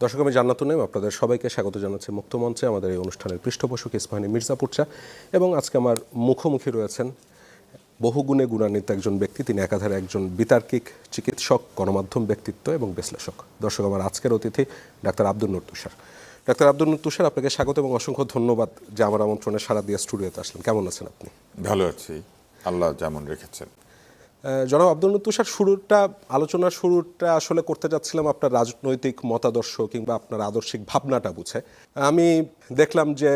দর্শক, আমি জান্নাতুল নাইম, আপনাদের সবাইকে স্বাগত জানাচ্ছি মুক্তমঞ্চে আমাদের এই অনুষ্ঠানের পৃষ্ঠপোষক ইস্পাহানী মির্জাপুর চা। এবং আজকে আমার মুখোমুখি রয়েছেন বহুগুণে গুণান্বিত একজন ব্যক্তি। তিনি একাধারে একজন বিতার্কিক, চিকিৎসক, গণমাধ্যম ব্যক্তিত্ব এবং বিশ্লেষক। দর্শক, আমার আজকের অতিথি ডাক্তার আব্দুল নূর তুষার। ডাক্তার আব্দুল নূর তুষার, আপনাকে স্বাগত এবং অসংখ্য ধন্যবাদ যে আমার আমন্ত্রণে সাড়া দিয়ে স্টুডিওতে আসলেন। কেমন আছেন আপনি? ভালো আছি, আল্লাহ যেমন রেখেছেন। জনাব আব্দুল নূর তুষার, আলোচনার শুরুটা আসলে করতে যাচ্ছিলাম আপনার রাজনৈতিক মতাদর্শ কিংবা আপনার আদর্শিক ভাবনাটা বুঝে। আমি দেখলাম যে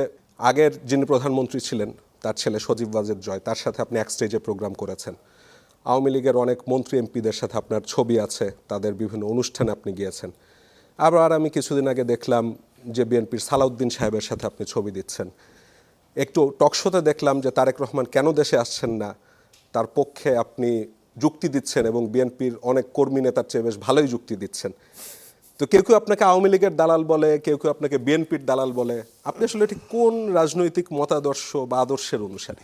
আগের যিনি প্রধানমন্ত্রী ছিলেন, তার ছেলে সজীব ওয়াজেদ জয়, তার সাথে আপনি এক স্টেজে প্রোগ্রাম করেছেন। আওয়ামী লীগের অনেক মন্ত্রী এমপিদের সাথে আপনার ছবি আছে, তাদের বিভিন্ন অনুষ্ঠানে আপনি গিয়েছেন। আবার আমি কিছুদিন আগে দেখলাম যে বিএনপির সালাউদ্দিন সাহেবের সাথে আপনি ছবি দিচ্ছেন। একটু টকশোতে দেখলাম যে তারেক রহমান কেন দেশে আসছেন না তার পক্ষে আপনি যুক্তি দিচ্ছেন এবং বিএনপির অনেক কর্মী নেতার চেয়ে বেশ ভালোই যুক্তি দিচ্ছেন। তো কেউ কেউ আপনাকে আওয়ামী লীগের দালাল বলে, কেউ কেউ আপনাকে বিএনপির দালাল বলে। আপনি আসলে এটি কোন রাজনৈতিক মতাদর্শ বা আদর্শের অনুসারী?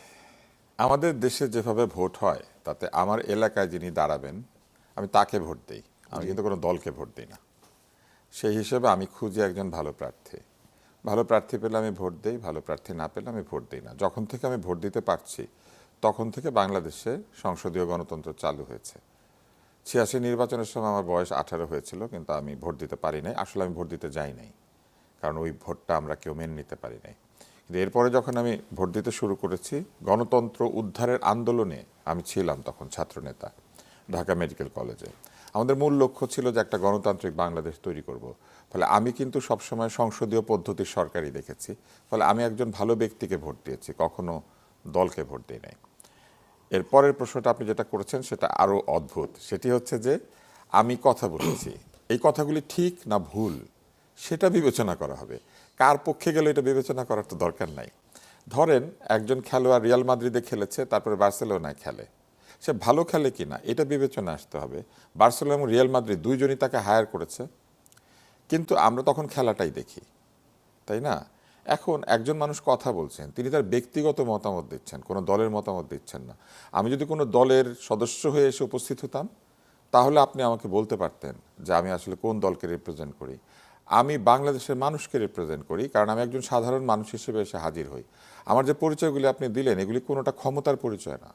আমাদের দেশে যেভাবে ভোট হয় তাতে আমার এলাকায় যিনি দাঁড়াবেন আমি তাকে ভোট দিই, আমি কিন্তু কোনো দলকে ভোট দিই না। সেই হিসেবে আমি খুঁজি একজন ভালো প্রার্থী। ভালো প্রার্থী পেলে আমি ভোট দিই, ভালো প্রার্থী না পেলে আমি ভোট দিই না। যখন থেকে আমি ভোট দিতে পারছি তখন থেকে বাংলাদেশে সংসদীয় গণতন্ত্র চালু হয়েছে। 86 নির্বাচনের সময় আমার বয়স 18 হয়েছিল, কিন্তু আমি ভোট দিতে পারি নাই। আসলে আমি ভোট দিতে যাই নাই, কারণ ওই ভোটটা আমরা কেউ মেনে নিতে পারি নাই। কিন্তু এরপরে যখন আমি ভোট দিতে শুরু করেছি, গণতন্ত্র উদ্ধারের আন্দোলনে আমি ছিলাম তখন ছাত্রনেতা ঢাকা মেডিকেল কলেজে। আমাদের মূল লক্ষ্য ছিল যে একটা গণতান্ত্রিক বাংলাদেশ তৈরি করব। ফলে আমি কিন্তু সবসময় সংসদীয় পদ্ধতির সরকারই দেখেছি। ফলে আমি একজন ভালো ব্যক্তিকে ভোট দিয়েছি, কখনো দলকে ভোট দিই নাই। এর পরের প্রশ্নটা আপনি যেটা করেছেন সেটা আরও অদ্ভুত। সেটি হচ্ছে যে আমি কথা বলেছি, এই কথাগুলি ঠিক না ভুল সেটা বিবেচনা করা হবে। কার পক্ষে গেলে এটা বিবেচনা করার তো দরকার নাই। ধরেন একজন খেলোয়াড় রিয়াল মাদ্রিদে খেলেছে, তারপরে বার্সেলোনায় খেলে, সে ভালো খেলে কি না এটা বিবেচনা আসতে হবে। বার্সেলোনা এবং রিয়াল মাদ্রিদ দুইজনই তাকে হায়ার করেছে, কিন্তু আমরা তখন খেলাটাই দেখি, তাই না? এখন একজন মানুষ কথা বলছেন, তিনি তার ব্যক্তিগত মতামত দিচ্ছেন, কোনো দলের মতামত দিচ্ছেন না। আমি যদি কোনো দলের সদস্য হয়ে এসে উপস্থিত হতাম তাহলে আপনি আমাকে বলতে পারতেন যে আমি আসলে কোন দলকে রিপ্রেজেন্ট করি। আমি বাংলাদেশের মানুষকে রিপ্রেজেন্ট করি, কারণ আমি একজন সাধারণ মানুষ হিসেবে এসে হাজির হই। আমার যে পরিচয়গুলি আপনি দিলেন এগুলি কোনোটা ক্ষমতার পরিচয় না।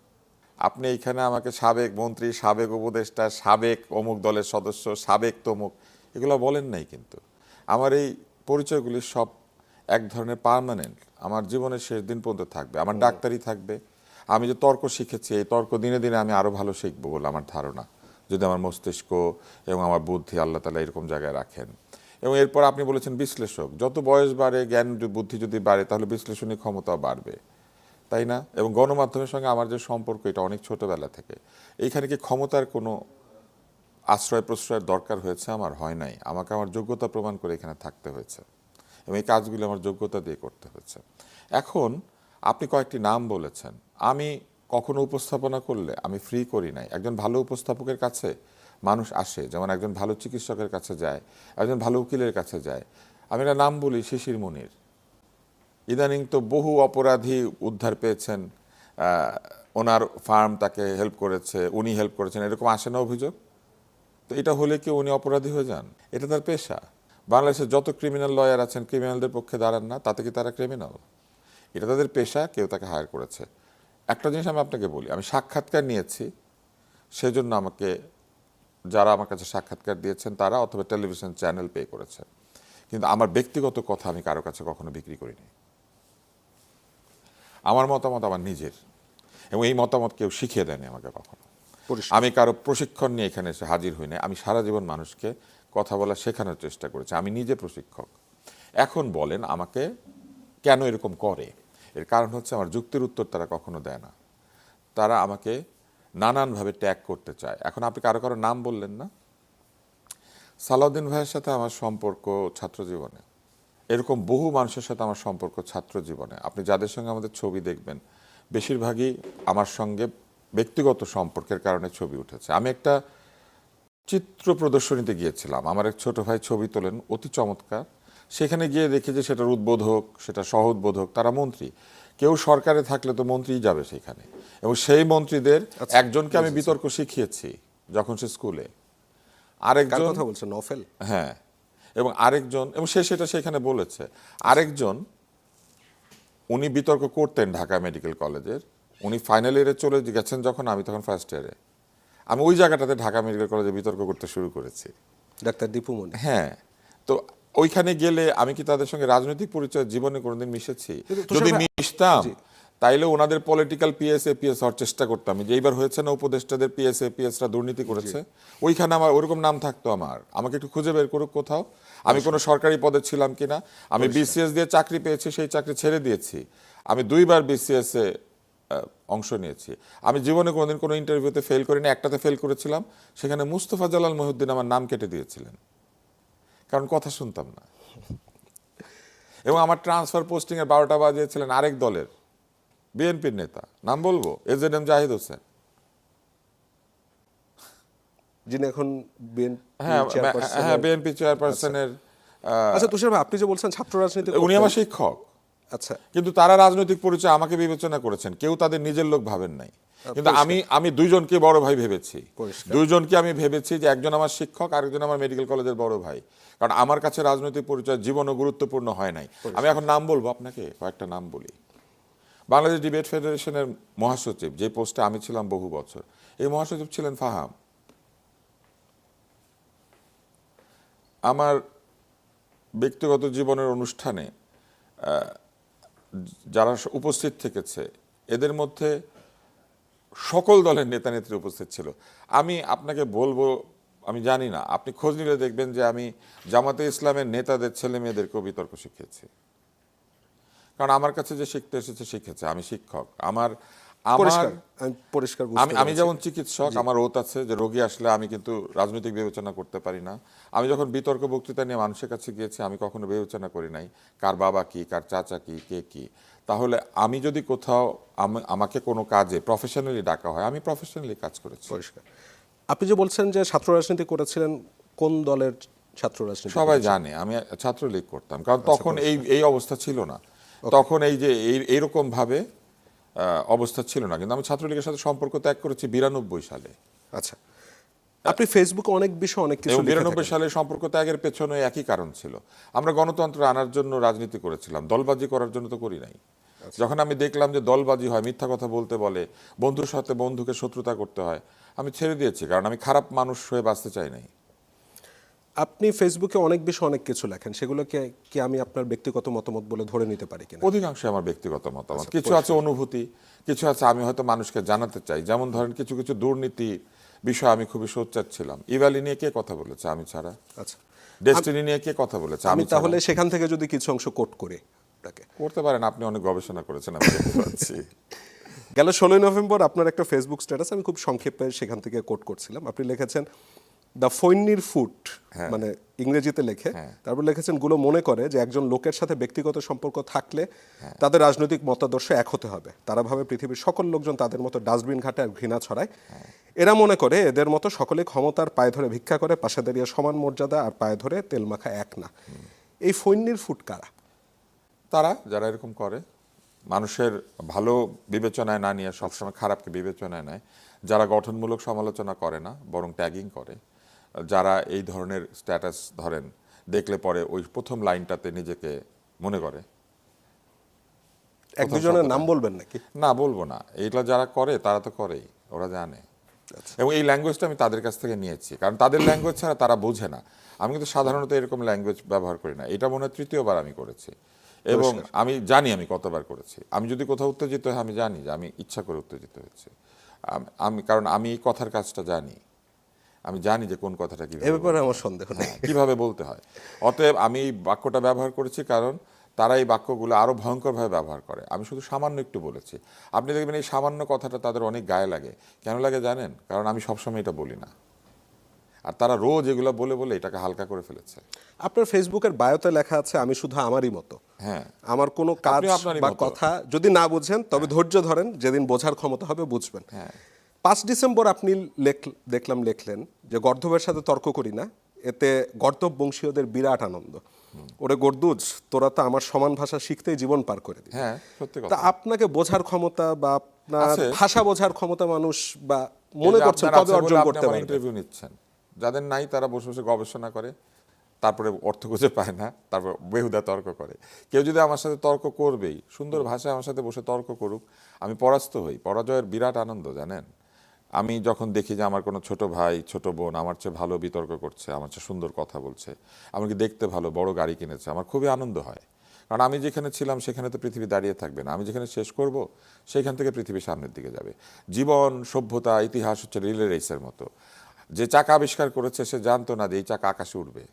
আপনি এইখানে আমাকে সাবেক মন্ত্রী, সাবেক উপদেষ্টা, সাবেক অমুক দলের সদস্য, সাবেক তমুক এগুলো বলেন নাই। কিন্তু আমার এই পরিচয়গুলি সব এক ধরনের পার্মানেন্ট, আমার জীবনের শেষ দিন পর্যন্ত থাকবে। আমার ডাক্তারি থাকবে। আমি যে তর্ক শিখেছি, এই তর্ক দিনে দিনে আমি আরও ভালো শিখবো বলে আমার ধারণা, যদি আমার মস্তিষ্ক এবং আমার বুদ্ধি আল্লাহ তাআলা এরকম জায়গায় রাখেন। এবং এরপর আপনি বলেছেন বিশ্লেষক, যত বয়স বাড়ে, জ্ঞান বুদ্ধি যদি বাড়ে তাহলে বিশ্লেষণী ক্ষমতাও বাড়বে, তাই না? এবং গণমাধ্যমের সঙ্গে আমার যে সম্পর্ক এটা অনেক ছোটবেলা থেকে। এইখানে কি ক্ষমতার কোনো আশ্রয় প্রশ্রয়ের দরকার হয়েছে? আমার হয় নাই। আমাকে আমার যোগ্যতা প্রমাণ করে এখানে থাকতে হয়েছে এবং এই কাজগুলো আমার যোগ্যতা দিয়ে করতে হয়েছে। এখন আপনি কয়েকটি নাম বলেছেন, আমি কখনো উপস্থাপনা করলে আমি ফ্রি করি নাই। একজন ভালো উপস্থাপকের কাছে মানুষ আসে, যেমন একজন ভালো চিকিৎসকের কাছে যায়, একজন ভালো উকিলের কাছে যায়। আমি একটা নাম বলি, শিশির মনির। ইদানিং তো বহু অপরাধী উদ্ধার পেয়েছেন, ওনার ফার্ম তাকে হেল্প করেছে, উনি হেল্প করেছেন, এরকম আসে না অভিযোগ? তো এটা হলে কি উনি অপরাধী হয়ে যান? এটা তার পেশা। বাংলাদেশের যত ক্রিমিনাল লয়ার আছেন ক্রিমিনালদের পক্ষে দাঁড়ান না, তাতে কি তারা ক্রিমিনাল? এটা তাদের পেশা, কেউ তাকে হায়ার করেছে। একটা জিনিস আমি আপনাকে বলি, আমি সাক্ষাৎকার নিয়েছি, সেজন্য আমাকে যারা আমার কাছে সাক্ষাৎকার দিয়েছেন তারা অথবা টেলিভিশন চ্যানেল পে করেছে, কিন্তু আমার ব্যক্তিগত কথা আমি কারো কাছে কখনো বিক্রি করিনি। আমার মতামত আমার নিজের, এবং এই মতামত কেউ শিখিয়ে দেয়নি আমাকে কখনো। আমি কারো প্রশিক্ষণ নিয়ে এখানে এসে হাজির হই না। আমি সারা জীবন মানুষকে কথা বলা শেখানোর চেষ্টা করেছি, আমি নিজে প্রশিক্ষক। এখন বলেন আমাকে কেন এরকম করে? এর কারণ হচ্ছে আমার যুক্তির উত্তর তারা কখনো দেয় না। তারা আমাকে নানানভাবে ট্যাগ করতে চায়। এখন আপনি কারো কারো নাম বললেন না, সালাউদ্দিন ভাইয়ের সাথে আমার সম্পর্ক ছাত্র জীবনে, এরকম বহু মানুষের সাথে আমার সম্পর্ক ছাত্র জীবনে। আপনি যাদের সঙ্গে আমাদের ছবি দেখবেন বেশিরভাগই আমার সঙ্গে ব্যক্তিগত সম্পর্কের কারণে ছবি উঠেছে। আমি একটা চিত্র প্রদর্শনীতে গিয়েছিলাম, আমার এক ছোট ভাই ছবি তোলেন অতি চমৎকার। সেখানে গিয়ে দেখি যে সেটার উদ্বোধক, সেটা সহ উদ্বোধক তারা মন্ত্রী। কেউ সরকারে থাকলে তো মন্ত্রীই যাবে সেখানে, এবং সেই মন্ত্রীদের একজনকে আমি বিতর্ক শিখিয়েছি যখন সে স্কুলে, আরেকজন কথা বলছেন নফেল। হ্যাঁ, এবং আরেকজন, এবং সে সেটা সেখানে বলেছে, আরেকজন উনি বিতর্ক করতেন ঢাকা মেডিকেল কলেজের, উনি ফাইনাল ইয়ারে চলে গেছেন যখন, আমি তখন ফার্স্ট ইয়ারে, আমি ওই জায়গাটাতে ঢাকা মেডিকেল কলেজে বিতর্ক করতে শুরু করেছি। ডাক্তার দীপু মনি। হ্যাঁ, তো ওইখানে গেলে আমি কি তাদের সঙ্গে রাজনৈতিক পরিচয় জীবনে কোনোদিন মিশেছি? যদি মিশতাম তাইলে ওনাদের পলিটিক্যাল পিএস হওয়ার চেষ্টা করতাম। যে এইবার হয়েছে না উপদেষ্টাদের পিএসরা দুর্নীতি করেছে, ওইখানে আমার ওরকম নাম থাকতো। আমাকে একটু খুঁজে বের করুক কোথাও, আমি কোনো সরকারি পদে ছিলাম কিনা। আমি বিসিএস দিয়ে চাকরি পেয়েছি, সেই চাকরি ছেড়ে দিয়েছি। আমি 2বার বিসিএস এ অংশ নিয়েছি। আমি জীবনে কোনোদিন কোনো ইন্টারভিউতে ফেল করিনি, একটাতে ফেল করেছিলাম, সেখানে মুস্তফা জালাল মহিউদ্দিন আমার নাম কেটে দিয়েছিলেন, কারণ কথা শুনতাম না। এবং আমার ট্রান্সফার পোস্টিং এর 12টা বাজিয়েছিলেন আরেক দলের বিএনপির নেতা, নাম বলবো, এজেডএম জাহিদ হোসেন। যিনি এখন হ্যাঁ, বিএনপি চেয়ারপারসনের। আচ্ছা তুষার ভাই, আপনি যে বলছেন ছাত্র রাজনীতি, উনি আমার শিক্ষক। আচ্ছা, কিন্তু তারা রাজনৈতিক পরিচয় আমাকে বিবেচনা করেছেন, কেউ তাদের নিজের লোক ভাবেন নাই। কিন্তু আমি দুইজনকে বড় ভাই ভেবেছি। দুইজনকে আমি ভেবেছি যে একজন আমার শিক্ষক, আরেকজন আমার মেডিকেল কলেজের বড় ভাই। কারণ আমার কাছে রাজনৈতিক পরিচয় জীবনও গুরুত্বপূর্ণ হয় নাই। আমি এখন নাম বলবো আপনাকে, কয়েকটা নাম বলি। বাংলাদেশ ডিবেট ফেডারেশনের মহাসচিব, যে পোস্টে আমি ছিলাম বহু বছর, এই মহাসচিব ছিলেন ফাহাম। আমার ব্যক্তিগত জীবনের অনুষ্ঠানে যারা উপস্থিত থেকেছে, এদের মধ্যে সকল দলের নেতা নেত্রী উপস্থিত ছিল। আমি আপনাকে বলবো, আমি জানি না, আপনি খোঁজ নিলে দেখবেন যে আমি জামাতে ইসলামের নেতাদের ছেলে মেয়েদেরকেও বিতর্ক শিখিয়েছি। কারণ আমার কাছে যে শিখতে এসেছে শিখেছে। আমি শিক্ষক, আমি যেমন চিকিৎসক, আমার ওত আছে যে রোগী আসলে আমি কিন্তু রাজনৈতিক বিবেচনা করতে পারি না। আমি যখন বিতর্ক বক্তৃতা নিয়ে মানুষের কাছে গিয়েছি, আমি কখনো বিবেচনা করি নাই কার বাবা কি, কার চাচা কি, কে কি। তাহলে আমি যদি কোথাও আমাকে কোনো কাজে প্রফেশনালি ডাকা হয়, আমি প্রফেশনালি কাজ করেছি। পরিষ্কার। আপনি যে বলছেন যে ছাত্র রাজনীতি করেছিলেন, কোন দলের ছাত্র রাজনীতি? সবাই জানে আমি ছাত্রলীগ করতাম, কারণ তখন এই অবস্থা ছিল না। তখন এই যে এইরকম ভাবে অবস্থা ছিল না। কিন্তু আমি ছাত্রলীগের সাথে সম্পর্ক ত্যাগ করেছি 92 সালে। আচ্ছা, আপনি ফেসবুকে অনেক বিষয় অনেক কিছু লিখে থাকেন। 92 সালে সম্পর্ক ত্যাগের পেছনে একই কারণ ছিল। আমরা গণতন্ত্র আনার জন্য রাজনীতি করেছিলাম, দলবাজি করার জন্য তো করি নাই। যখন আমি দেখলাম যে দলবাজি হয়, মিথ্যা কথা বলতে বলে, বন্ধুর সাথে বন্ধুকে শত্রুতা করতে হয়, আমি ছেড়ে দিয়েছি। কারণ আমি খারাপ মানুষ হয়ে বাঁচতে চাই নাই। আপনি ফেসবুকে অনেক বিষয় অনেক কিছু লেখেন, সেগুলোকে কি আমি আপনার ব্যক্তিগত মতামত বলে ধরে নিতে পারি কিনা? অধিকাংশ আমার ব্যক্তিগত মতামত। কিছু আছে অনুভূতি, কিছু আছে আমি হয়তো মানুষকে জানাতে চাই। যেমন ধরেন কিছু কিছু দুর্নীতি বিষয় আমি খুবই সোচ্চার ছিলাম। ইভালি নিয়ে কে কথা বলেছে? আমি ছাড়া। আচ্ছা, ডেস্টিনি নিয়ে কে কথা বলেছে? আমি তাহলে সেখান থেকে যদি কিছু অংশ কোট করি, তাকে করতে পারেন। আপনি অনেক গবেষণা করেছেন, আমি দেখতে পাচ্ছি। গেল 16 নভেম্বর আপনার একটা ফেসবুক স্ট্যাটাস আমি খুব সংক্ষেপে সেখান থেকে কোট করছিলাম। আপনি লিখেছেন দ্য ফৈন্নির ফুট, মানে ইংরেজিতে লেখে, তারপর লিখেছেন গুলো মনে করে যে একজন লোকের সাথে ব্যক্তিগত সম্পর্ক থাকলে তাদের রাজনৈতিক মতাদর্শ এক হতে হবে। তারা ভাবে পৃথিবীর সকল লোকজন তাদের মতো ডাস্টবিন ঘাটে আর ঘৃণা ছড়ায়। এরা মনে করে এদের মতো সকলে ক্ষমতার পায়ে ধরে ভিক্ষা করে, পাশে দাঁড়িয়ে সমান মর্যাদা, আর পায়ে ধরে তেল মাখা এক না। এই ফৈন্নির ফুট কারা? তারা যারা এরকম করে, মানুষের ভালো বিবেচনায় না নিয়ে সবসময় খারাপকে বিবেচনায় নেয়, যারা গঠনমূলক সমালোচনা করে না বরং ট্যাগিং করে, যারা এই ধরনের স্ট্যাটাস ধরেন দেখলে পরে ওই প্রথম লাইনটাতে নিজেকে মনে করে। এক দুজনের নাম বলবেন নাকি? না, বলবো না। এইগুলো যারা করে তারা তো করেই, ওরা জানে। এবং এই ল্যাঙ্গুয়েজটা আমি তাদের কাছ থেকে নিয়েছি, কারণ তাদের ল্যাঙ্গুয়েজ ছাড়া তারা বোঝে না। আমি কিন্তু সাধারণত এরকম ল্যাঙ্গুয়েজ ব্যবহার করি না। এটা মনে হয় 3য়-বার আমি করেছি, এবং আমি জানি আমি কতবার করেছি। আমি যদি কোথাও উত্তেজিত হয়, আমি জানি যে আমি ইচ্ছা করে উত্তেজিত হয়েছি। কারণ আমি এই কথার কাজটা জানি। আমি জানি যে কোন কথাটা কি, এ ব্যাপারে আমার সন্দেহ নেই, কিভাবে বলতে হয়। অতএব আমি এই বাক্যটা ব্যবহার করেছি, কারণ তারা এই বাক্যগুলো আরো ভয়ঙ্করভাবে ব্যবহার করে। আমি শুধু সামান্য একটু বলেছি। আপনি দেখবেন এই সামান্য কথাটা তাদের অনেক গায়ে লাগে। কেন লাগে জানেন? কারণ আমি সবসময় এটা বলি না, আর তারা রোজ এগুলো বলে বলে এটাকে হালকা করে ফেলেছে। আপনার ফেসবুকের বায়োতে লেখা আছে আমি শুধু আমারই মতো। হ্যাঁ, আমার কোনো কাজ বা কথা যদি না বুঝেন তবে ধৈর্য ধরেন, যেদিন বোঝার ক্ষমতা হবে বুঝবেন। 5 ডিসেম্বর আপনি দেখলাম লিখলেন যে গর্ধবের সাথে তর্ক করি না, এতে গর্ধব বংশীয়দের বিরাট আনন্দ। ওরে গর্দুজ, তোরা তো আমার সমান ভাষা শিখতেই জীবন পার করে দিবি। হ্যাঁ, সত্যি কথা। তা আপনাকে বোঝার ক্ষমতা বা আপনার ভাষা বোঝার ক্ষমতা মানুষ বা মনে করছেন কবে অর্জন করতে পারবেন? ইন্টারভিউ নিচ্ছেন, যাদের নাই তারা বসে বসে গবেষণা করে। তারপরে অর্থ খুঁজে পায় না, তারপর বেহুদা তর্ক করে। কেউ যদি আমার সাথে তর্ক করবেই, সুন্দর ভাষায় আমার সাথে বসে তর্ক করুক, আমি পরাস্ত হই। পরাজয়ের বিরাট আনন্দ, জানেন। আমি যখন দেখি যে আমার কোনো ছোট ভাই ছোট বোন আমার চেয়ে ভালো বিতর্ক করছে, আমার চেয়ে সুন্দর কথা বলছে, আমাকে দেখতে ভালো, বড় গাড়ি কিনেছে, আমার খুবই আনন্দ হয়। কারণ আমি যেখানে ছিলাম সেখানে তো পৃথিবী দাঁড়িয়ে থাকবে না, আমি যেখানে শেষ করব সেখান থেকে পৃথিবী সামনের দিকে যাবে। জীবন, সভ্যতা, ইতিহাস হচ্ছে রিলে রেসের মতো। যে চাকা আবিষ্কার করেছে সে জানতো না যে এই চাকা আকাশে উঠবে।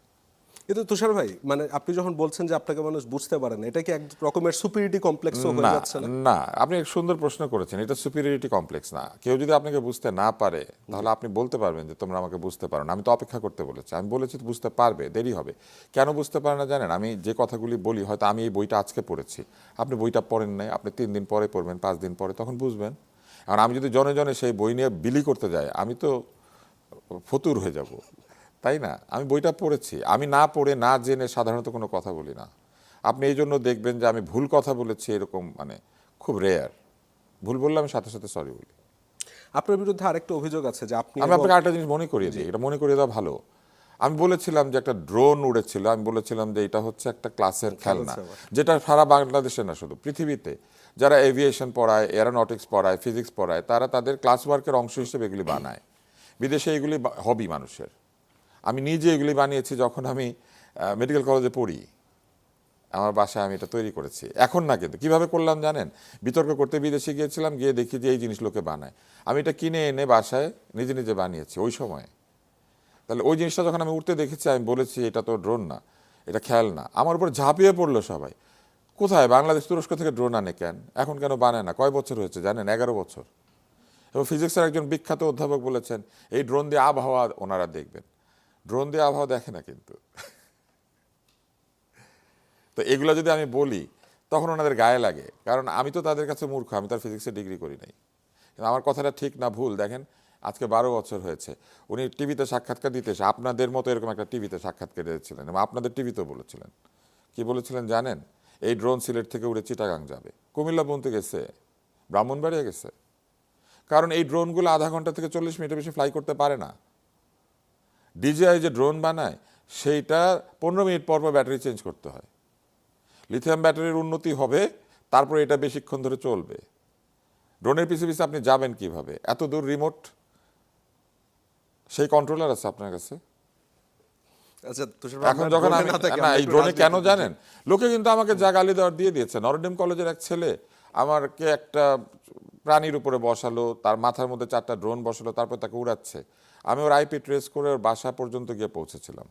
কিন্তু তুষার ভাই, মানে আপনি যখন বলছেন যে আপনাকে মানুষ বুঝতে পারে না, এটা কি এক রকমের সুপিরিটি কমপ্লেক্সও হয়ে না যাচ্ছে না? না, আপনি এক সুন্দর প্রশ্ন করেছেন। এটা সুপিরিয়রিটি কমপ্লেক্স না। কেউ যদি আপনাকে বুঝতে না পারে তাহলে আপনি বলতে পারবেন যে তোমরা আমাকে বুঝতে পারো না, আমি তো অপেক্ষা করতে বলেছি। আমি বলেছি তো বুঝতে পারবে, দেরি হবে। কেন বুঝতে পারে না জানেন? আমি যে কথাগুলি বলি, হয়তো আমি এই বইটা আজকে পড়েছি, আপনি বইটা পড়েন নাই, আপনি 3 দিন পরে পড়বেন, 5 দিন পরে, তখন বুঝবেন। আর আমি যদি জনে জনে সেই বই নিয়ে বিলি করতে যাই, আমি তো ফতুর হয়ে যাব, তাই না? আমি বইটা পড়েছি। আমি না পড়ে না জেনে সাধারণত কোনো কথা বলি না। আপনি এই জন্য দেখবেন যে আমি ভুল কথা বলেছি এরকম মানে খুব রেয়ার। ভুল বললে আমি সাথে সাথে সরি বলি। আপনার বিরুদ্ধে আরেকটা অভিযোগ আছে যে আপনি আমি আপনাকে আরেকটা জিনিস মনে করিয়ে দিই, এটা মনে করিয়ে দেওয়া ভালো। আমি বলেছিলাম যে একটা ড্রোন উড়েছিল, আমি বলেছিলাম যে এটা হচ্ছে একটা ক্লাসের খেলনা, যেটা সারা বাংলাদেশে না শুধু পৃথিবীতে যারা এভিয়েশন পড়ায়, এরোনটিক্স পড়ায়, ফিজিক্স পড়ায়, তারা তাদের ক্লাস ওয়ার্কের অংশ হিসেবে এগুলি বানায়। বিদেশে এগুলি হবি মানুষের। আমি নিজে এগুলি বানিয়েছি যখন আমি মেডিকেল কলেজে পড়ি। আমার বাসায় আমি এটা তৈরি করেছি, এখন না। কিন্তু কিভাবে করলাম জানেন? বিতর্ক করতে বিদেশে গিয়েছিলাম, গিয়ে দেখি যে এই জিনিস লোকে বানায়। আমি এটা কিনে এনে বাসায় নিজে নিজে বানিয়েছি ওই সময়। তাহলে ওই জিনিসটা যখন আমি উঠতে দেখেছি, আমি বলেছি এটা তো ড্রোন না, এটা খেলনা। আমার উপর ঝাঁপিয়ে পড়লো সবাই। কোথায়? বাংলাদেশ তুরস্ক থেকে ড্রোন আনে কেন, এখন কেন বানায় না? কয় বছর হয়েছে জানেন? 11 বছর। এবং ফিজিক্সের একজন বিখ্যাত অধ্যাপক বলেছেন এই ড্রোন দিয়ে আবহাওয়া ওনারা দেখবেন। ড্রোন দিয়ে আবহাওয়া দেখে না কিন্তু। তো এগুলো যদি আমি বলি তখন ওনাদের গায়ে লাগে, কারণ আমি তো তাদের কাছে মূর্খ, আমি তার ফিজিক্সে ডিগ্রি করি নাই। কিন্তু আমার কথাটা ঠিক না ভুল দেখেন, আজকে 12 বছর হয়েছে উনি টিভিতে সাক্ষাৎকার দিতে এসে আপনাদের মতো এরকম একটা টিভিতে সাক্ষাৎকার দিয়েছিলেন, এবং আপনাদের টিভিতেও বলেছিলেন। কি বলেছিলেন জানেন? এই ড্রোন সিলেট থেকে উড়ে চিটাগাং যাবে, কুমিল্লা পর্যন্ত গেছে, ব্রাহ্মণবাড়িয়া গেছে। কারণ এই ড্রোনগুলো আধা ঘন্টা থেকে 40 মিনিটের বেশি ফ্লাই করতে পারে না। ডিজিআই যে ড্রোন বানায় সেইটা 15 মিনিট পর পর ব্যাটারি চেঞ্জ করতে হয়। লিথিয়াম ব্যাটারির উন্নতি হবে, তারপরে এটা বেশিক্ষণ ধরে চলবে। ড্রোনের পিছে পিছে আপনি যাবেন কিভাবে? এত দূর রিমোট, সেই কন্ট্রোলার আছে আপনার কাছে? আচ্ছা তুষার ভাই, এখন আমরা যখন ড্রোনে আমি না থাকি, না আমরা এই একটু ড্রোনে কেন রাজনীতি জানেন? লোকে কিন্তু আমাকে যা গালি দেওয়ার দিয়ে দিয়েছে। নরডেম কলেজের এক ছেলে আমাকে একটা প্রাণীর উপরে বসালো, তার মাথার মধ্যে 4টা ড্রোন বসালো, তারপর তাকে উড়াচ্ছে। আমি ওর আইপি ট্রেস করে ওর বাসা পর্যন্ত গিয়ে পৌঁছেছিলাম।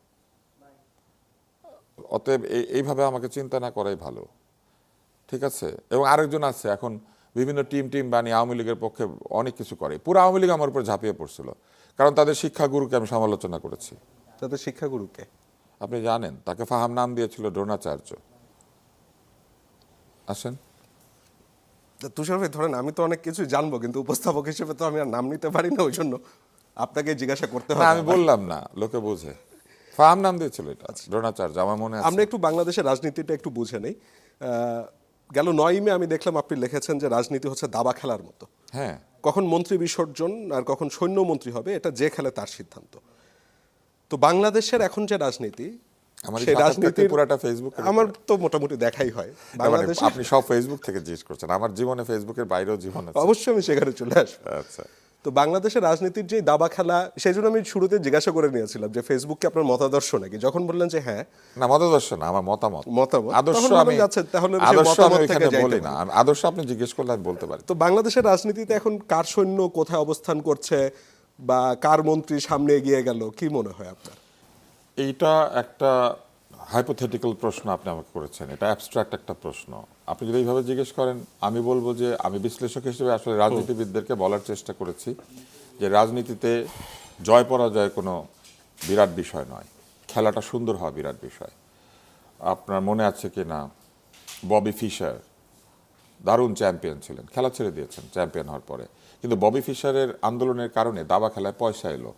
অতএব এইভাবে আমাকে চিন্তা না করাই ভালো, ঠিক আছে? এবং আরেকজন আছে এখন বিভিন্ন টিম বানিয়ে আওয়ামী লীগের পক্ষে অনেক কিছু করে। পুরো আওয়ামী লীগ আমার উপর ঝাঁপিয়ে পড়ছিল, কারণ তাদের শিক্ষাগুরুকে আমি সমালোচনা করেছি। তাদের শিক্ষাগুরুকে আপনি জানেন তাকে ফাহাম নাম দিয়েছিল দ্রোণাচার্য। আসেন। তুষার ভাই, ধরেন আমি তো অনেক কিছু জানবো, কিন্তু উপস্থাপক হিসেবে তো আমি আর নাম নিতে পারি না, ওই জন্য আপনাকে জিজ্ঞাসা করতে না হবে। আমি বললাম না, লোকে বুঝে। ফাহাম নাম দিয়েছিল এটা, দ্রোণাচার্য, আমার মনে আছে। আমরা একটু বাংলাদেশের রাজনীতিটা একটু বুঝে নেই। গেল 9 মে আমি দেখলাম আপনি লিখেছেন যে রাজনীতি হচ্ছে দাবা খেলার মতো। হ্যাঁ, কখন মন্ত্রী বিসর্জন আর কখন সৈন্যমন্ত্রী হবে এটা যে খেলে তার সিদ্ধান্ত। তো বাংলাদেশের এখন যে রাজনীতি, আমার সেই রাজনীতির পুরাটা ফেসবুক। আমার তো মোটামুটি দেখাই হয় বাংলাদেশে। আপনি সব ফেসবুক থেকে জিজ্ঞেস করছেন, আমার জীবনে ফেসবুকের বাইরেও জীবন আছে। অবশ্যই আমি সেখানে চলে আসবো। আচ্ছা, তো বাংলাদেশের রাজনীতির যে দাবা খেলা, সেই জন্য আমি শুরুতে জিজ্ঞাসা করে নিয়েছিলাম যে ফেসবুককে আপনার মতাদর্শ নাকি। যখন বললেন যে হ্যাঁ, না মতাদর্শ না, আমার মতামত। আদর্শ তখন আমি আমি আচ্ছা, তাহলে সেই আদর্শ আমি মতামত ওইখানে থেকে যাইতে বলি না। পারি। আদর্শ আপনি জিজ্ঞেস করলে আমি বলতে পারি। তো বাংলাদেশের রাজনীতিতে এখন কার সৈন্য কোথায় অবস্থান করছে বা কার মন্ত্রী সামনে এগিয়ে গেল, কি মনে হয় আপনার? এইটা একটা হাইপোথেটিক্যাল প্রশ্ন আপনি আমাকে করেছেন, এটা অ্যাবস্ট্রাক্ট একটা প্রশ্ন। আপনি যদি এইভাবে জিজ্ঞেস করেন, আমি বলবো যে আমি বিশ্লেষক হিসেবে আসলে রাজনীতিবিদদেরকে বলার চেষ্টা করেছি যে রাজনীতিতে জয় পরাজয় কোনো বিরাট বিষয় নয়, খেলাটা সুন্দর হওয়া বিরাট বিষয়। আপনার মনে আছে কি না, ববি ফিশার দারুণ চ্যাম্পিয়ন ছিলেন, খেলা ছেড়ে দিয়েছেন চ্যাম্পিয়ন হওয়ার পরে, কিন্তু ববি ফিশারের আন্দোলনের কারণে দাবা খেলায় পয়সা এলো,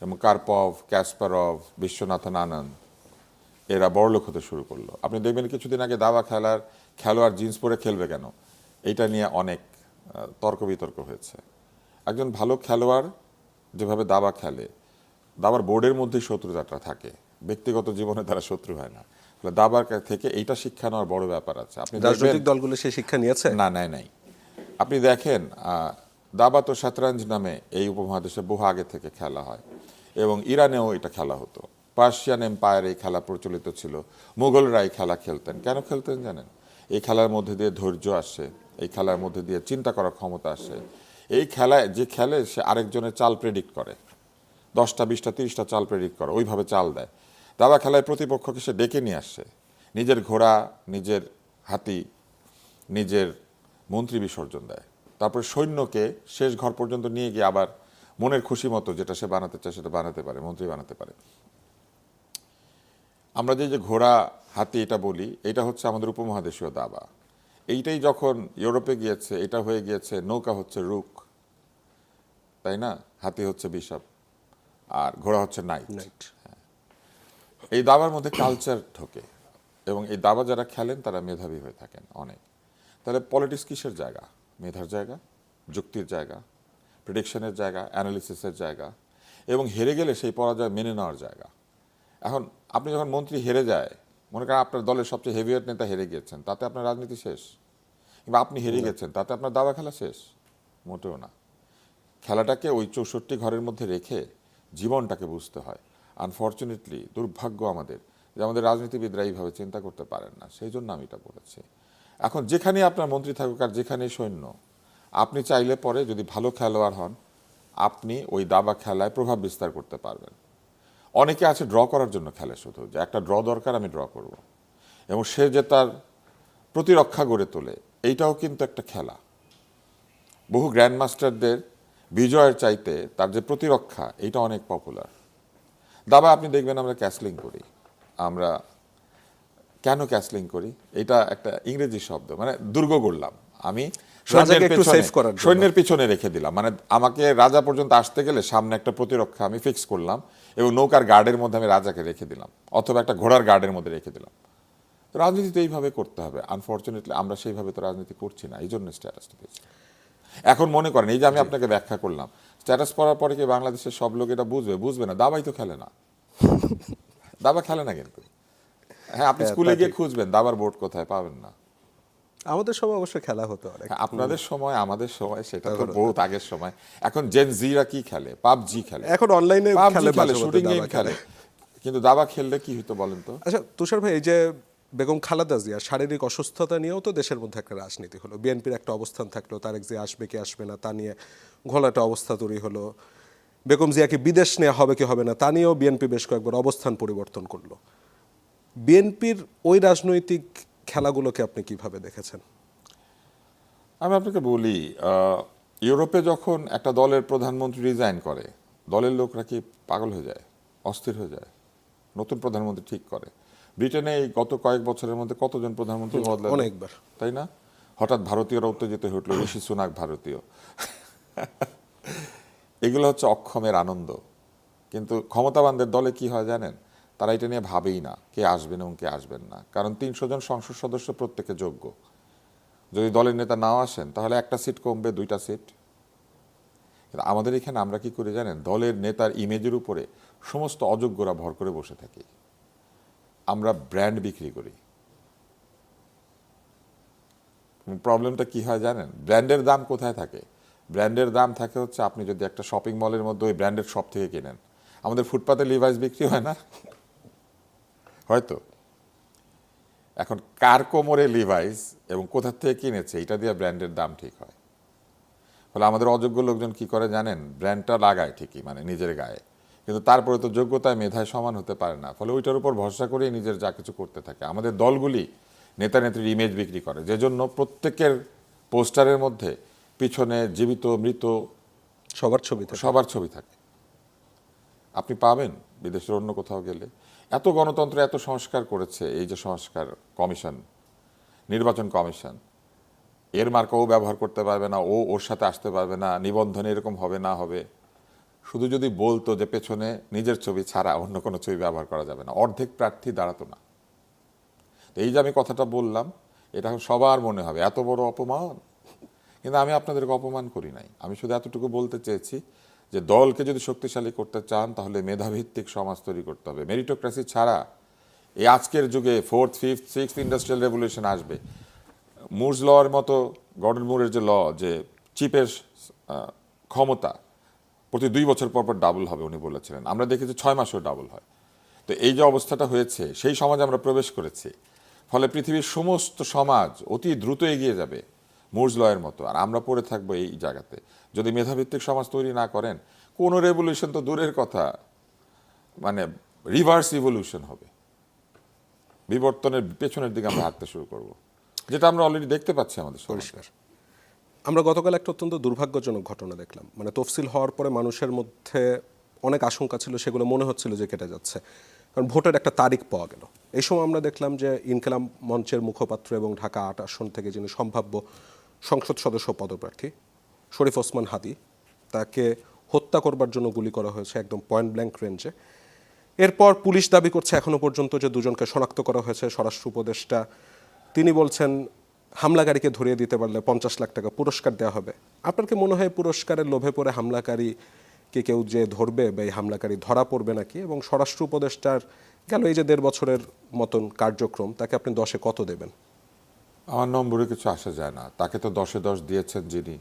এবং কার্পভ, ক্যাসপারভ, বিশ্বনাথন আনন্দ এরা বড়লোক হতে শুরু করলো। আপনি দেখবেন কিছুদিন আগে দাবা খেলার খেলোয়াড় জিন্স পরে খেলবে কেন, এইটা নিয়ে অনেক তর্ক বিতর্ক হয়েছে। একজন ভালো খেলোয়াড় যেভাবে দাবা খেলে, দাবার বোর্ডের মধ্যেই শত্রুতাটা থাকে, ব্যক্তিগত জীবনে তারা শত্রু হয় না। দাবার থেকে এইটা শিক্ষা নেওয়ার বড় ব্যাপার আছে। আপনি রাজনৈতিক দলগুলো সেই শিক্ষা নিয়েছে? না, নেয় নাই। আপনি দেখেন দাবাত ও শতরঞ্জ নামে এই উপমহাদেশে বহু আগে থেকে খেলা হয় এবং ইরানেও এটা খেলা হতো। পার্সিয়ান এম্পায়ার এই খেলা প্রচলিত ছিল। মুঘলরা এই খেলা খেলতেন। কেন খেলতেন জানেন? এই খেলার মধ্যে দিয়ে ধৈর্য আসে, এই খেলার মধ্যে দিয়ে চিন্তা করার ক্ষমতা আসে। এই খেলায় যে খেলে সে আরেকজনের চাল প্রেডিক্ট করে, 10টা 20টা 30টা চাল প্রেডিক্ট করে, ওইভাবে চাল দেয়। দাবা খেলায় প্রতিপক্ষকে সে ডেকে নিয়ে আসছে, নিজের ঘোড়া, নিজের হাতি, নিজের মন্ত্রী বিসর্জন দেয়, তারপর সৈন্যকে শেষ ঘর পর্যন্ত নিয়ে গিয়ে আবার মনের খুশি মতো যেটা সে বানাতে চায় সেটা বানাতে পারে, মন্ত্রী বানাতে পারে। আমরা যে ঘোড়া হাতি এটা বলি, এটা হচ্ছে আমাদের উপমহাদেশীয় দাবা। এইটাই যখন ইউরোপে গিয়েছে, এটা হয়ে গিয়েছে নৌকা হচ্ছে রুক, তাই না? হাতি হচ্ছে বিশপ আর ঘোড়া হচ্ছে নাইট। এই দাবার মধ্যে কালচার ঢোকে এবং এই দাবা যারা খেলেন তারা মেধাবী হয়ে থাকেন অনেক। তাহলে পলিটিক্স কিসের জায়গা? মেধার জায়গা, যুক্তির জায়গা, প্রেডিকশনের জায়গা, অ্যানালিসিসের জায়গা এবং হেরে গেলে সেই পরাজয় মেনে নেওয়ার জায়গা। এখন আপনি যখন মন্ত্রী হেরে যায়, মনে করেন আপনার দলের সবচেয়ে হেভিওয়েট নেতা হেরে গিয়েছেন, তাতে আপনার রাজনীতি শেষ? কিংবা আপনি হেরে গেছেন, তাতে আপনার দাবা খেলা শেষ? মোটেও না। খেলাটাকে ওই 64 ঘরের মধ্যে রেখে জীবনটাকে বুঝতে হয়। আনফর্চুনেটলি, দুর্ভাগ্য আমাদের যে আমাদের রাজনীতিবিদরা এইভাবে চিন্তা করতে পারেন না। সেই জন্য আমি এটা বলেছি। এখন যেখানে আপনার মন্ত্রী থাকুক আর যেখানে সৈন্য, আপনি চাইলে পরে যদি ভালো খেলোয়াড় হন, আপনি ওই দাবা খেলায় প্রভাব বিস্তার করতে পারবেন। অনেকে আছে ড্র করার জন্য খেলে, শুধু যে একটা ড্র দরকার, আমি ড্র করব, এবং সে যে তার প্রতিরক্ষা গড়ে তোলে, এইটাও কিন্তু একটা খেলা। বহু গ্র্যান্ড মাস্টারদের বিজয়ের চাইতে তার যে প্রতিরক্ষা, এইটা অনেক পপুলার। দাবা আপনি দেখবেন আমরা ক্যাসলিং করি। আমরা কেন ক্যাসলিং করি? এটা একটা ইংরেজি শব্দ, মানে দুর্গ গড়লাম আমি, সৈন্যের পিছনে রেখে দিলাম, মানে আমাকে রাজা পর্যন্ত আসতে গেলে সামনে একটা প্রতিরক্ষা আমি ফিক্স করলাম এবং নৌকার গার্ডের মধ্যে আমি রাজাকে রেখে দিলাম, অথবা একটা ঘোড়ার গার্ডের মধ্যে রেখে দিলাম। রাজনীতি তো এইভাবে করতে হবে। আনফর্চুনেটলি আমরা সেইভাবে তো রাজনীতি করছি না, এই জন্য স্ট্যাটাসটা পেয়েছি। এখন মনে করেন এই যে আমি আপনাকে ব্যাখ্যা করলাম, স্ট্যাটাস পড়ার পরে কি বাংলাদেশের সব লোক এটা বুঝবে না? দাবাই তো খেলে না, দাবা খেলে না কিন্তু। হ্যাঁ, আপনি স্কুলে গিয়ে খুঁজবেন দাবার বোর্ড কোথায়, পাবেন না। আমাদের সময় অবশ্য খেলা হতো অনেক। আপনাদের সময়, আমাদের সময়, সেটা তো বহুত আগের সময়। এখন জেন জিরা কি খেলে? পাবজি খেলে, এখন অনলাইনে খেলে, শুটিং গেম খেলে। কিন্তু দাবা খেললে কি হতো বলেন তো? আচ্ছা তুষার ভাই, এই যে বেগম খালেদা জিয়া শারীরিক অসুস্থতা নিয়েও তো দেশের মধ্যে একটা রাজনীতি হলো। বিএনপির একটা অবস্থান থাকলো, তারেক জিয়া আসবে কি আসবে না তা নিয়ে ঘোলাটা অবস্থা তৈরি হলো। বেগম জিয়াকে বিদেশ নেওয়া হবে কি হবে না তা নিয়েও বিএনপি বেশ কয়েকবার অবস্থান পরিবর্তন করলো। বিএনপির ওই রাজনৈতিক খেলাগুলোকে আপনি কিভাবে দেখেছেন? আমি আপনাকে বলি, ইউরোপে যখন একটা দলের প্রধানমন্ত্রী রিজাইন করে, দলের লোকরা কি পাগল হয়ে যায়, অস্থির হয়ে যায়, নতুন প্রধানমন্ত্রী ঠিক করে। ব্রিটেনে এই গত কয়েক বছরের মধ্যে কতজন প্রধানমন্ত্রী বদলায়? অনেকবার, তাই না? হঠাৎ ভারতীয়রা উত্তেজিত হয়ে উঠলো, ঋষি সুনাক ভারতীয়। এগুলো হচ্ছে অক্ষমের আনন্দ। কিন্তু ক্ষমতাবানদের দলে কি হয় জানেন? তারা এটা নিয়ে ভাবেই না কে আসবেন এবং কে আসবেন না, কারণ 300 জন সংসদ সদস্য প্রত্যেকে যোগ্য। যদি দলের নেতা নাও আসেন তাহলে একটা সিট কমবে, 2টা সিট। কিন্তু আমাদের এখানে আমরা কি করি জানেন? দলের নেতার ইমেজের উপরে সমস্ত অযোগ্যরা ভর করে বসে থাকি। আমরা ব্র্যান্ড বিক্রি করি। প্রবলেমটা কি হয় জানেন? ব্র্যান্ডের দাম কোথায় থাকে? ব্র্যান্ডের দাম থাকে হচ্ছে আপনি যদি একটা শপিং মলের মধ্যে ওই ব্র্যান্ডের শপ থেকে কেনেন। আমাদের ফুটপাতে লিভাইস বিক্রি হয় না হয়তো? এখন কার কোমরে লিভাইস এবং কোথা থেকে কিনেছে, এটা দিয়ে ব্র্যান্ডের দাম ঠিক হয়। ফলে আমাদের অযোগ্য লোকজন কি করে জানেন? ব্র্যান্ডটা লাগায় ঠিকই, মানে নিজের গায়ে, কিন্তু তারপরে তো যোগ্যতায় মেধায় সমান হতে পারে না। ফলে ওইটার উপর ভরসা করেই নিজের যা কিছু করতে থাকে। আমাদের দলগুলি নেতা নেত্রীর ইমেজ বিক্রি করে, যে জন্য প্রত্যেকের পোস্টারের মধ্যে পিছনে জীবিত মৃত সবার ছবি থাকে। আপনি পাবেন বিদেশের অন্য কোথাও গেলে। এত গণতন্ত্র, এত সংস্কার করেছে এই যে সংস্কার কমিশন, নির্বাচন কমিশন, এর মার্কা ও ব্যবহার করতে পারবে না, ও ওর সাথে আসতে পারবে না, নিবন্ধনে এরকম হবে না হবে। শুধু যদি বলতো যে পেছনে নিজের ছবি ছাড়া অন্য কোনো ছবি ব্যবহার করা যাবে না, অর্ধেক প্রার্থী দাঁড়াতো না। এই যে আমি কথাটা বললাম, এটা সবার মনে হবে এত বড় অপমান, কিন্তু আমি আপনাদেরকে অপমান করি নাই। আমি শুধু এতটুকু বলতে চেয়েছি যে দলকে যদি শক্তিশালী করতে চান তাহলে মেধাভিত্তিক সমাজ তৈরি করতে হবে। মেরিটোক্রেসি ছাড়া এই আজকের যুগে 4th, 5th, 6th industrial revolution আসবে। মুরস লর মতো, গর্ডন মুরের যে ল, যে চিপের ক্ষমতা প্রতি 2 বছর পর পর ডাবল হবে উনি বলেছিলেন, আমরা দেখেছি 6 মাসেও ডাবল হয়। তো এই যে অবস্থাটা হয়েছে, সেই সমাজে আমরা প্রবেশ করেছি, ফলে পৃথিবীর সমস্ত সমাজ অতি দ্রুত এগিয়ে যাবে মুরস লয়ের মতো, আর আমরা পড়ে থাকবো এই জায়গাতে। যদি মেধাভিত্তিক সমাজ তৈরি না করেন, কোনো রেভলিউশন তো দূরের কথা, মানে রিভার্স ইভলিউশন হবে, বিবর্তনের পেছনের দিকে আমরা হাঁটতে শুরু করব, যেটা আমরা অলরেডি দেখতে পাচ্ছি আমাদের পরিষ্কার। আমরা গতকাল একটা অত্যন্ত দুর্ভাগ্যজনক ঘটনা দেখলাম, মানে তফসিল হওয়ার পরে মানুষের মধ্যে অনেক আশঙ্কা ছিল, সেগুলো মনে হচ্ছিল যে কেটে যাচ্ছে, কারণ ভোটের একটা তারিখ পাওয়া গেল। এই সময় আমরা দেখলাম যে ইনকিলাব মঞ্চের মুখপাত্র এবং ঢাকা 8 আসন থেকে যিনি সম্ভাব্য সংসদ সদস্য পদপ্রার্থী শরীফ ওসমান হাদি, তাকে হত্যা করবার জন্য গুলি করা হয়েছে একদম পয়েন্ট ব্ল্যাঙ্ক রেঞ্জে। এরপর পুলিশ দাবি করছে এখনো পর্যন্ত যে দুজনকে শনাক্ত করা হয়েছে। স্বরাষ্ট্র উপদেষ্টা তিনি বলছেন হামলাকারীকে ধরিয়ে দিতে পারলে 50 লাখ টাকা পুরস্কার দেওয়া হবে। আপনার কি মনে হয় পুরস্কারের লোভে পড়ে হামলাকারীকে কেউ যে ধরবে বা এই হামলাকারী ধরা পড়বে নাকি? এবং স্বরাষ্ট্র উপদেষ্টার গেল এই যে 1.5 বছরের মতন কার্যক্রম, তাকে আপনি 10-এ কত দেবেন? আমার নম্বরে কিছু আসা যায় না। তাকে তো 10-এ 10 দিয়েছেন যিনি,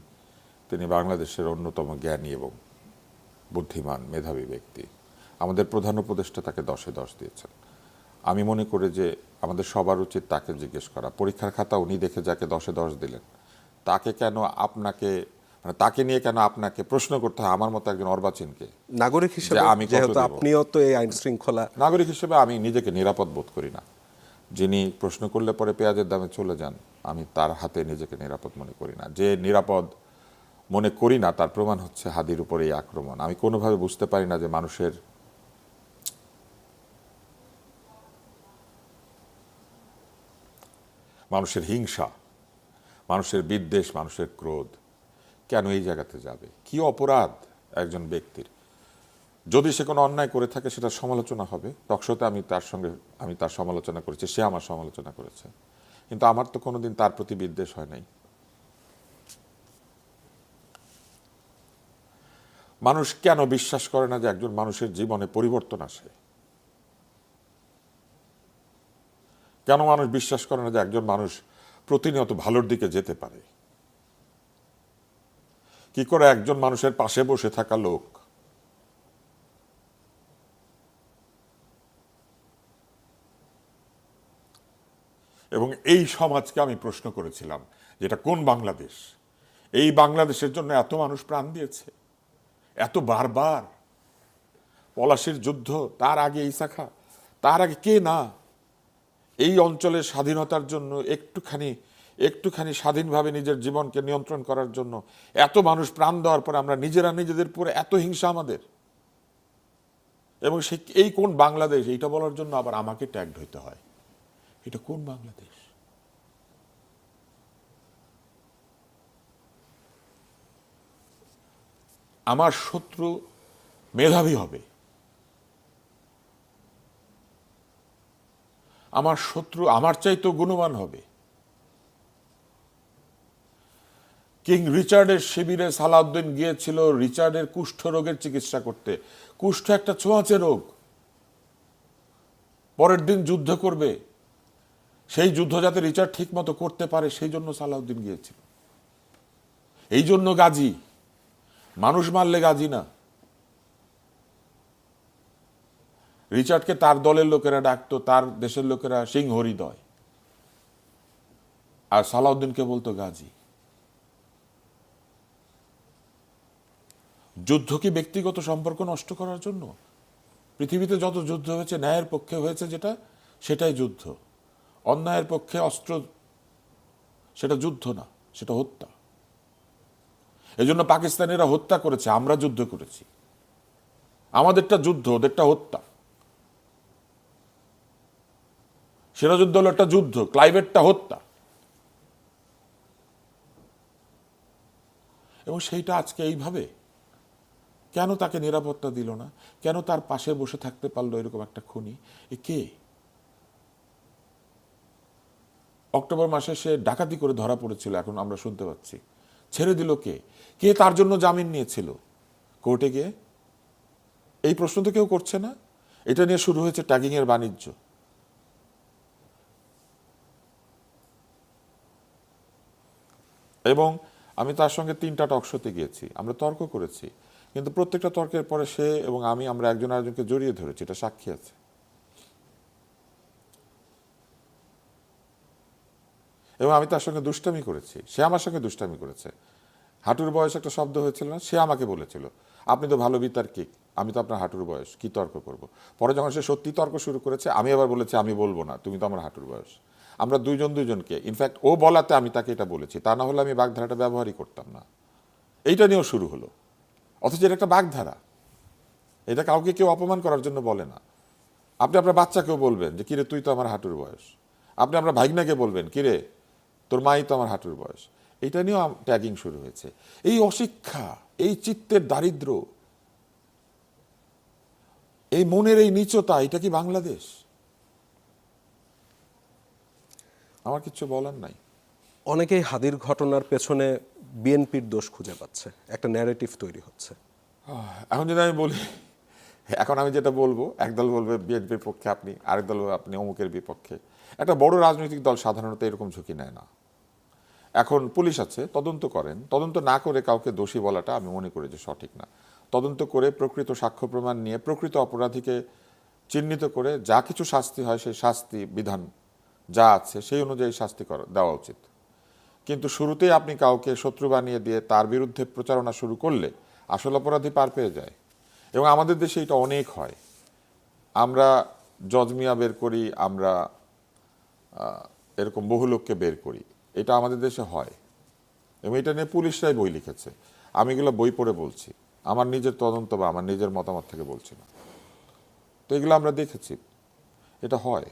তিনি বাংলাদেশের অন্যতম জ্ঞানী এবং বুদ্ধিমান মেধাবী ব্যক্তি। আমাদের প্রধান উপদেষ্টা তাকে 10-এ 10 দিয়েছেন। আমি মনে করি যে আমাদের সবার উচিত তাকে জিজ্ঞেস করা, পরীক্ষার খাতা উনি দেখে যাকে 10-এ 10 দিলেন, তাকে কেন আপনাকে, মানে তাকে নিয়ে কেন আপনাকে প্রশ্ন করতে হয় আমার মতো একজন অর্বাচীনকে? নাগরিক হিসেবে আমি যেহেতু আপনিও তো এই আইন শৃঙ্খলা, নাগরিক হিসেবে আমি নিজেকে নিরাপদ বোধ করি না। যিনি প্রশ্ন করলে পরে পেঁয়াজের দামে চলে যান, আমি তার হাতে নিজেকে নিরাপদ মনে করি না। যে নিরাপদ মনে করি না তার প্রমাণ হচ্ছে হাদির উপরে এই আক্রমণ। আমি কোনোভাবে বুঝতে পারি না যে মানুষের হিংসা, মানুষের বিদ্বেষ, মানুষের ক্রোধ কেন এই জায়গাতে যাবে? কি অপরাধ একজন ব্যক্তির? যদি সে কোনো অন্যায় করে থাকে সেটা সমালোচনা হবে। টকশোতে আমি তার সমালোচনা করেছি, সে আমার সমালোচনা করেছে, কিন্তু আমার তো কোনোদিন তার প্রতি বিদ্বেষ হয় নাই। মানুষ কেন বিশ্বাস করে না যে একজন মানুষের জীবনে পরিবর্তন আসে? কেন মানুষ বিশ্বাস করে না যে একজন মানুষ প্রতিনিয়ত ভালোর দিকে যেতে পারে? কি করে একজন মানুষের পাশে বসে থাকা লোক এবং এই সমাজকে আমি প্রশ্ন করেছিলাম যেটা কোন বাংলাদেশ? এই বাংলাদেশের জন্য এত মানুষ প্রাণ দিয়েছে, এত বারবার। পলাশির যুদ্ধ, তার আগে ইসাখা, তার আগে কে না এই অঞ্চলের স্বাধীনতার জন্য একটুখানি স্বাধীনভাবে নিজের জীবনকে নিয়ন্ত্রণ করার জন্য এত মানুষ প্রাণ দেওয়ার পরে আমরা নিজেরা নিজেদের পরে এত হিংসা আমাদের। এবং এই কোন বাংলাদেশ এইটা বলার জন্য আবার আমাকে ট্যাগড হইতে হয়। এটা কোন বাংলাদেশ? আমার শত্রু মেধাবী হবে, আমার শত্রু আমার চাইতেও গুণবান হবে। কিং রিচার্ডের শিবিরে সালাউদ্দিন গিয়েছিল রিচার্ডের কুষ্ঠ রোগের চিকিৎসা করতে। কুষ্ঠ একটা ছোঁয়াচে রোগ, পরের দিন যুদ্ধ করবে, সেই যুদ্ধ যাতে রিচার্ড ঠিক মতো করতে পারে সেই জন্য সালাউদ্দিন গিয়েছিল। এই জন্য গাজী, মানুষ মারলে গাজী না। রিচার্ডকে তার দলের লোকেরা ডাকতো, তার দেশের লোকেরা সিংহ হৃদয়, আর সালাউদ্দিনকে বলতো গাজী। যুদ্ধ কি ব্যক্তিগত সম্পর্ক নষ্ট করার জন্য? পৃথিবীতে যত যুদ্ধ হয়েছে ন্যায়ের পক্ষে হয়েছে, যেটা সেটাই যুদ্ধ। অন্যায়ের পক্ষে অস্ত্র, সেটা যুদ্ধ না, সেটা হত্যা। এজন্য পাকিস্তানিরা হত্যা করেছে, আমরা যুদ্ধ করেছি। আমাদেরটা যুদ্ধ, ওদেরটা হত্যা। সিরাজউদ্দৌলা হলো একটা যুদ্ধ, ক্লাইভেটটা হত্যা। এবং সেইটা আজকে এইভাবে কেন তাকে নিরাপত্তা দিল না? কেন তার পাশে বসে থাকতে পারলো এরকম একটা খুনি? এ কে? অক্টোবর মাসে সে ডাকাতি করে ধরা পড়েছিল, এখন আমরা শুনতে পাচ্ছি। ছেড়ে দিল কে? কে তার জন্য জামিন নিয়েছিল? কোর্টে গিয়ে? এই প্রশ্ন তো কেউ করছে না। এটা নিয়ে শুরু হয়েছে ট্যাগিংয়ের বাণিজ্য। এবং আমি তার সঙ্গে 3টা টকশোতে গিয়েছি, আমরা তর্ক করেছি, কিন্তু প্রত্যেকটা তর্কের পরে সে এবং আমরা একজন আরেকজনকে জড়িয়ে ধরেছি, এটা সাক্ষী আছে। এবং আমি তার সঙ্গে দুষ্টামি করেছি, সে আমার সঙ্গে দুষ্টামি করেছে। হাঁটুর বয়স একটা শব্দ হয়েছিল না, সে আমাকে বলেছিল আপনি তো ভালো বিতার্কিক, আমি তো আপনার হাঁটুর বয়স, কি তর্ক করব। পরে যখন সে সত্যি তর্ক শুরু করেছে, আমি আবার বলেছি আমি বলবো না, তুমি তো আমার হাঁটুর বয়স। আমরা দুইজনকে, ইনফ্যাক্ট ও বলাতে আমি তাকে এটা বলেছি, তা না হলে আমি বাগধারাটা ব্যবহারই করতাম না। এইটা নিয়েও শুরু হলো, অথচ এটা একটা বাগধারা। এটা কাউকে কেউ অপমান করার জন্য বলে না। আপনি আপনার বাচ্চাকেও বলবেন যে কিরে তুই তো আমার হাঁটুর বয়স, আপনি আপনার ভাগনাকে বলবেন কিরে তোর মাই তো আমার হাঁটুর বয়স। এটা নিয়েও ট্যাগিং শুরু হয়েছে। এই অশিক্ষা, এই চিত্তের দারিদ্র, এই মনের এই নীচতা, এটা কি বাংলাদেশ? আমার কিছু বলার নাই। অনেকেই হাদির ঘটনার পেছনে বিএনপির দোষ খুঁজে পাচ্ছে, একটা ন্যারেটিভ তৈরি হচ্ছে। এখন যদি আমি বলি, এখন আমি যেটা বলবো, একদল বলবে বিএনপির পক্ষে আপনি, আরেক দল বলবে আপনি অমুকের বিপক্ষে। একটা বড় রাজনৈতিক দল সাধারণত এরকম ঝুঁকি নেয় না। এখন পুলিশ আছে, তদন্ত করেন, তদন্ত না করে কাউকে দোষী বলাটা আমি মনে করি যে সঠিক না। তদন্ত করে প্রকৃত সাক্ষ্য প্রমাণ নিয়ে প্রকৃত অপরাধীকে চিহ্নিত করে যা কিছু শাস্তি হয় সেই শাস্তি বিধান যা আছে সেই অনুযায়ী শাস্তি দেওয়া উচিত। কিন্তু শুরুতেই আপনি কাউকে শত্রু বানিয়ে দিয়ে তার বিরুদ্ধে প্রচারণা শুরু করলে আসল অপরাধী পার পেয়ে যায়। এবং আমাদের দেশে এটা অনেক হয়। আমরা জজ মিয়া বের করি, আমরা এরকম বহু লোককে বের করি, এটা আমাদের দেশে হয়। এবং এটা নিয়ে পুলিশরাই বই লিখেছে, আমি এগুলো বই পড়ে বলছি, আমার নিজের তদন্ত বা আমার নিজের মতামত থেকে বলছি না। তো এগুলো আমরা দেখেছি, এটা হয়।